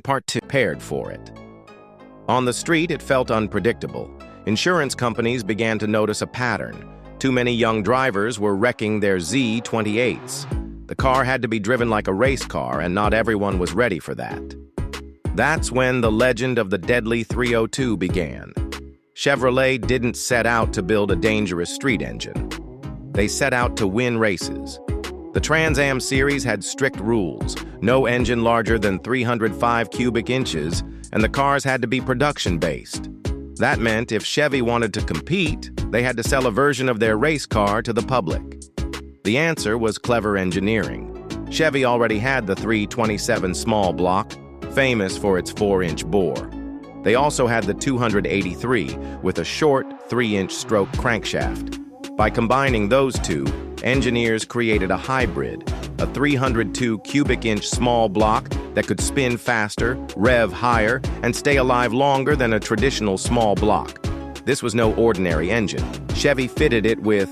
Part 2. Prepared for it. On the street, it felt unpredictable. Insurance companies began to notice a pattern. Too many young drivers were wrecking their Z28s. The car had to be driven like a race car, and not everyone was ready for that. That's when the legend of the deadly 302 began. Chevrolet didn't set out to build a dangerous street engine. They set out to win races. The Trans Am series had strict rules: no engine larger than 305 cubic inches, and the cars had to be production-based. That meant if Chevy wanted to compete, they had to sell a version of their race car to the public. The answer was clever engineering. Chevy already had the 327 small block, famous for its 4-inch bore. They also had the 283 with a short 3-inch stroke crankshaft. By combining those two, engineers created a hybrid, a 302 cubic inch small block that could spin faster, rev higher, and stay alive longer than a traditional small block. This was no ordinary engine. Chevy fitted it with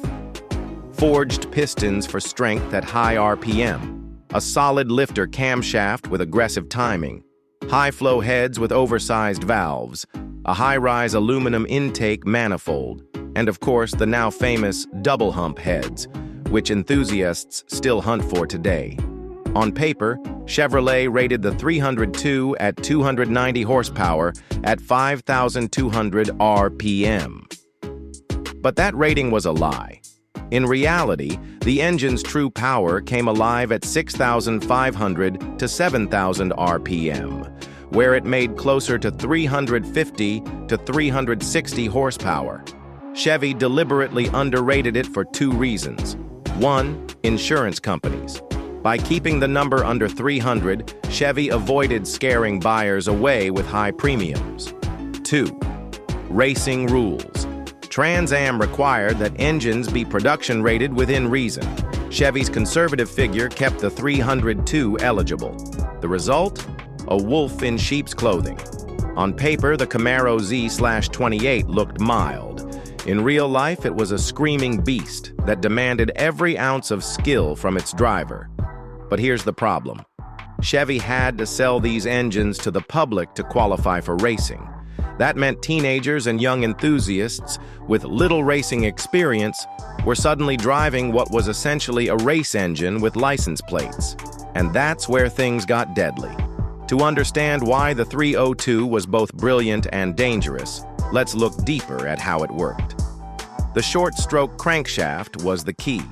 forged pistons for strength at high RPM, a solid lifter camshaft with aggressive timing, high-flow heads with oversized valves, a high-rise aluminum intake manifold, and of course the now famous double-hump heads, which enthusiasts still hunt for today. On paper, Chevrolet rated the 302 at 290 horsepower at 5,200 RPM. But that rating was a lie. In reality, the engine's true power came alive at 6,500 to 7,000 RPM, where it made closer to 350 to 360 horsepower. Chevy deliberately underrated it for two reasons. One, insurance companies. By keeping the number under 300, Chevy avoided scaring buyers away with high premiums. Two, racing rules. Trans Am required that engines be production rated within reason. Chevy's conservative figure kept the 302 eligible. The result? A wolf in sheep's clothing. On paper, the Camaro Z/28 looked mild. In real life, it was a screaming beast that demanded every ounce of skill from its driver. But here's the problem. Chevy had to sell these engines to the public to qualify for racing. That meant teenagers and young enthusiasts with little racing experience were suddenly driving what was essentially a race engine with license plates. And that's where things got deadly. To understand why the 302 was both brilliant and dangerous, let's look deeper at how it worked. The short-stroke crankshaft was the key.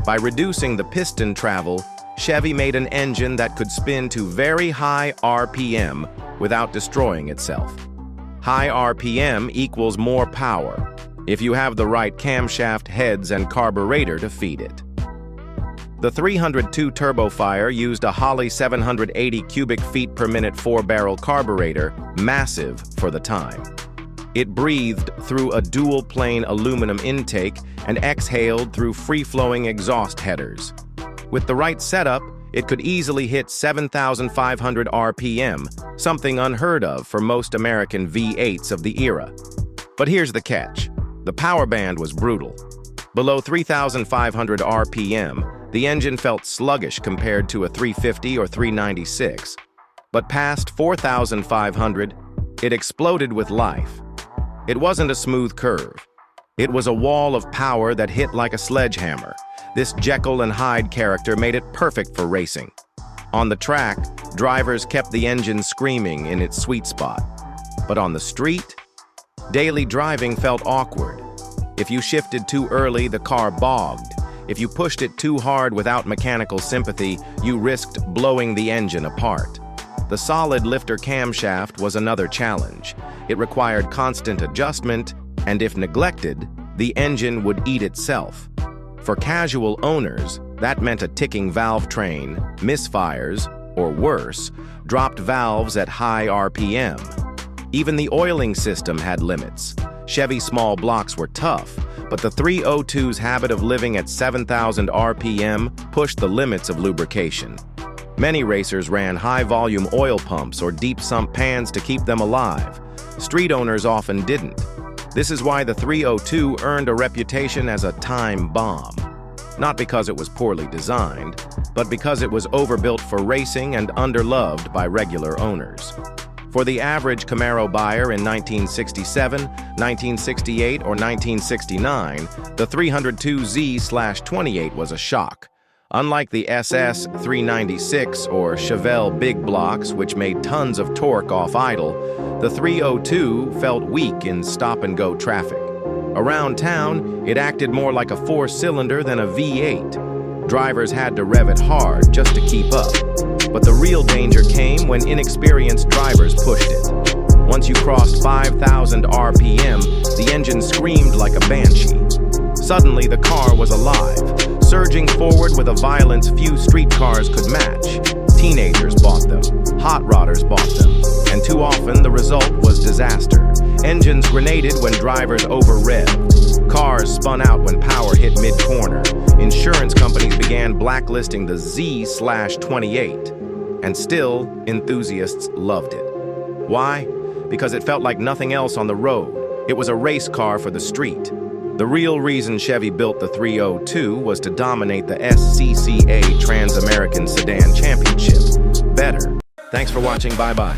By reducing the piston travel, Chevy made an engine that could spin to very high RPM without destroying itself. High RPM equals more power, if you have the right camshaft, heads, and carburetor to feed it. The 302 turbofire used a Holley 780 cubic feet per minute 4-barrel carburetor, massive for the time. It breathed through a dual-plane aluminum intake and exhaled through free-flowing exhaust headers. With the right setup, it could easily hit 7,500 RPM, something unheard of for most American V8s of the era. But here's the catch. The power band was brutal. Below 3,500 RPM, the engine felt sluggish compared to a 350 or 396. But past 4,500, it exploded with life. It wasn't a smooth curve. It was a wall of power that hit like a sledgehammer. This Jekyll and Hyde character made it perfect for racing. On the track, drivers kept the engine screaming in its sweet spot. But on the street, daily driving felt awkward. If you shifted too early, the car bogged. If you pushed it too hard without mechanical sympathy, you risked blowing the engine apart. The solid lifter camshaft was another challenge. It required constant adjustment, and if neglected, the engine would eat itself. For casual owners, that meant a ticking valve train, misfires, or worse, dropped valves at high RPM. Even the oiling system had limits. Chevy small blocks were tough, but the 302's habit of living at 7,000 RPM pushed the limits of lubrication. Many racers ran high-volume oil pumps or deep sump pans to keep them alive. Street owners often didn't. This is why the 302 earned a reputation as a time bomb. Not because it was poorly designed, but because it was overbuilt for racing and underloved by regular owners. For the average Camaro buyer in 1967, 1968, or 1969, the 302Z/28 was a shock. Unlike the SS 396 or Chevelle big blocks, which made tons of torque off idle, the 302 felt weak in stop-and-go traffic. Around town, it acted more like a four-cylinder than a V8. Drivers had to rev it hard just to keep up. But the real danger came when inexperienced drivers pushed it. Once you crossed 5,000 RPM, the engine screamed like a banshee. Suddenly, the car was alive, surging forward with a violence few street cars could match. Teenagers bought them, hot rodders bought them, and too often the result was disaster. Engines grenaded when drivers over-revved. Cars spun out when power hit mid-corner. Insurance companies began blacklisting the Z/28. And still, enthusiasts loved it. Why? Because it felt like nothing else on the road. It was a race car for the street. The real reason Chevy built the 302 was to dominate the SCCA Trans-American Sedan Championship. Better. Thanks for watching. Bye-bye.